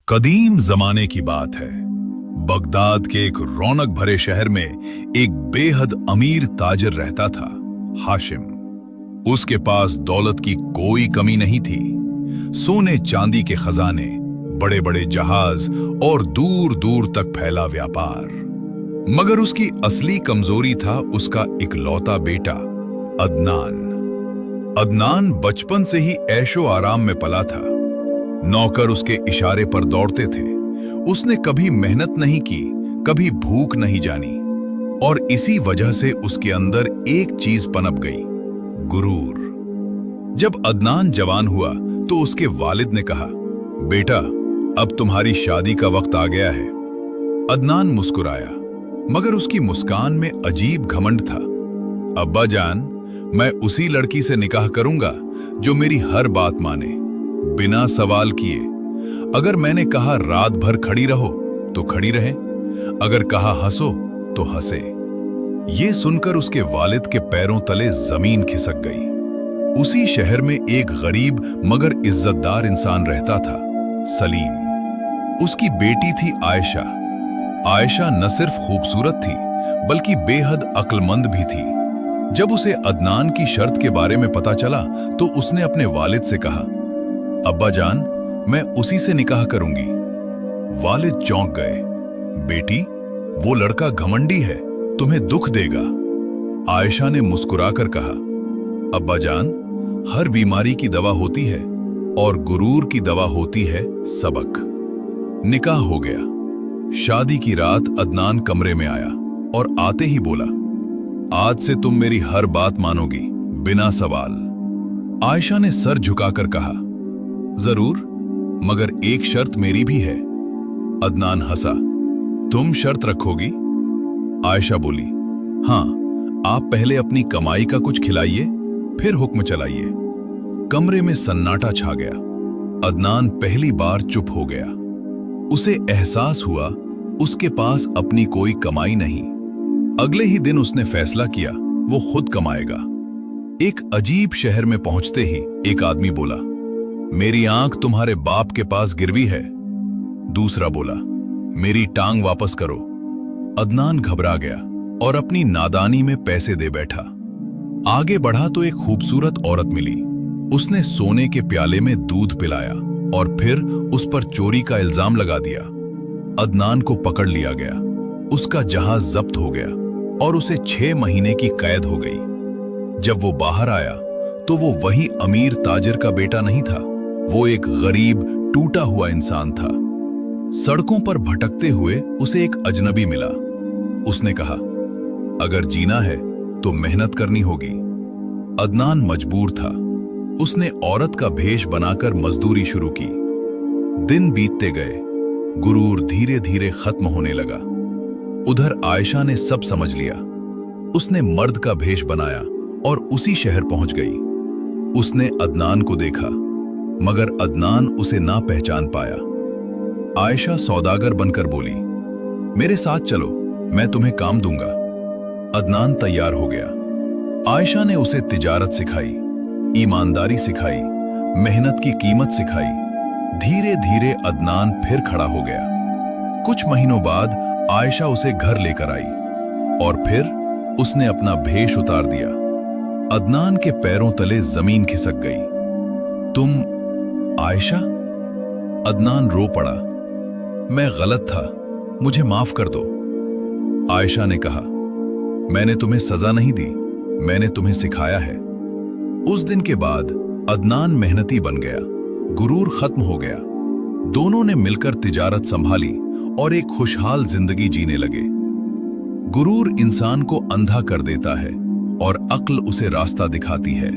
कदीम जमाने की बात है। बगदाद के एक रौनक भरे शहर में एक बेहद अमीर ताजिर रहता था, हाशिम। उसके पास दौलत की कोई कमी नहीं थी। सोने चांदी के खजाने, बड़े बड़े जहाज और दूर दूर तक फैला व्यापार। मगर उसकी असली कमजोरी था उसका इकलौता बेटा अदनान। अदनान बचपन से ही ऐशो आराम में पला था। नौकर उसके इशारे पर दौड़ते थे। उसने कभी मेहनत नहीं की, कभी भूख नहीं जानी, और इसी वजह से उसके अंदर एक चीज पनप गई, गुरूर। जब अदनान जवान हुआ तो उसके वालिद ने कहा, बेटा, अब तुम्हारी शादी का वक्त आ गया है। अदनान मुस्कुराया, मगर उसकी मुस्कान में अजीब घमंड था। अब्बा जान, मैं उसी लड़की से निकाह करूंगा जो मेरी हर बात माने, बिना सवाल किए। अगर मैंने कहा रात भर खड़ी रहो तो खड़ी रहे, अगर कहा हंसो तो हंसे। ये सुनकर उसके वालिद के पैरों तले जमीन खिसक गई। उसी शहर में एक गरीब मगर इज्जतदार इंसान रहता था, सलीम। उसकी बेटी थी आयशा। आयशा न सिर्फ खूबसूरत थी बल्कि बेहद अक्लमंद भी थी। जब उसे अदनान की शर्त के बारे में पता चला तो उसने अपने वालिद से कहा, अब्बा जान, मैं उसी से निकाह करूंगी। वालिद चौंक गए। बेटी, वो लड़का घमंडी है, तुम्हें दुख देगा। आयशा ने मुस्कुराकर कहा, अब्बा जान, हर बीमारी की दवा होती है और गुरूर की दवा होती है सबक। निकाह हो गया। शादी की रात अदनान कमरे में आया और आते ही बोला, आज से तुम मेरी हर बात मानोगी, बिना सवाल। आयशा ने सर झुकाकर कहा, जरूर, मगर एक शर्त मेरी भी है। अदनान हंसा, तुम शर्त रखोगी? आयशा बोली, हां, आप पहले अपनी कमाई का कुछ खिलाइए, फिर हुक्म चलाइए। कमरे में सन्नाटा छा गया। अदनान पहली बार चुप हो गया। उसे एहसास हुआ उसके पास अपनी कोई कमाई नहीं। अगले ही दिन उसने फैसला किया वो खुद कमाएगा। एक अजीब शहर में पहुंचते ही एक आदमी बोला, मेरी आंख तुम्हारे बाप के पास गिरवी है। दूसरा बोला, मेरी टांग वापस करो। अदनान घबरा गया और अपनी नादानी में पैसे दे बैठा। आगे बढ़ा तो एक खूबसूरत औरत मिली। उसने सोने के प्याले में दूध पिलाया और फिर उस पर चोरी का इल्जाम लगा दिया। अदनान को पकड़ लिया गया। उसका जहाज जब्त हो गया और उसे 6 महीने की कैद हो गई। जब वो बाहर आया तो वो वही अमीर ताजिर का बेटा नहीं था। वो एक गरीब, टूटा हुआ इंसान था। सड़कों पर भटकते हुए उसे एक अजनबी मिला। उसने कहा, अगर जीना है तो मेहनत करनी होगी। अदनान मजबूर था। उसने औरत का भेष बनाकर मजदूरी शुरू की। दिन बीतते गए। गुरूर धीरे धीरे खत्म होने लगा। उधर आयशा ने सब समझ लिया। उसने मर्द का भेष बनाया और उसी शहर पहुंच गई। उसने अदनान को देखा, मगर अदनान उसे ना पहचान पाया। आयशा सौदागर बनकर बोली, मेरे साथ चलो, मैं तुम्हें काम दूंगा। अदनान तैयार हो गया। आयशा ने उसे तिजारत सिखाई, ईमानदारी सिखाई, मेहनत की कीमत सिखाई। धीरे धीरे अदनान फिर खड़ा हो गया। कुछ महीनों बाद आयशा उसे घर लेकर आई और फिर उसने अपना भेष उतार दिया। अदनान के पैरों तले जमीन खिसक गई। तुम आयशा? अदनान रो पड़ा। मैं गलत था, मुझे माफ कर दो। आयशा ने कहा, मैंने तुम्हें सजा नहीं दी, मैंने तुम्हें सिखाया है। उस दिन के बाद अदनान मेहनती बन गया, गुरूर खत्म हो गया। दोनों ने मिलकर तिजारत संभाली और एक खुशहाल जिंदगी जीने लगे। गुरूर इंसान को अंधा कर देता है और अक्ल उसे रास्ता दिखाती है।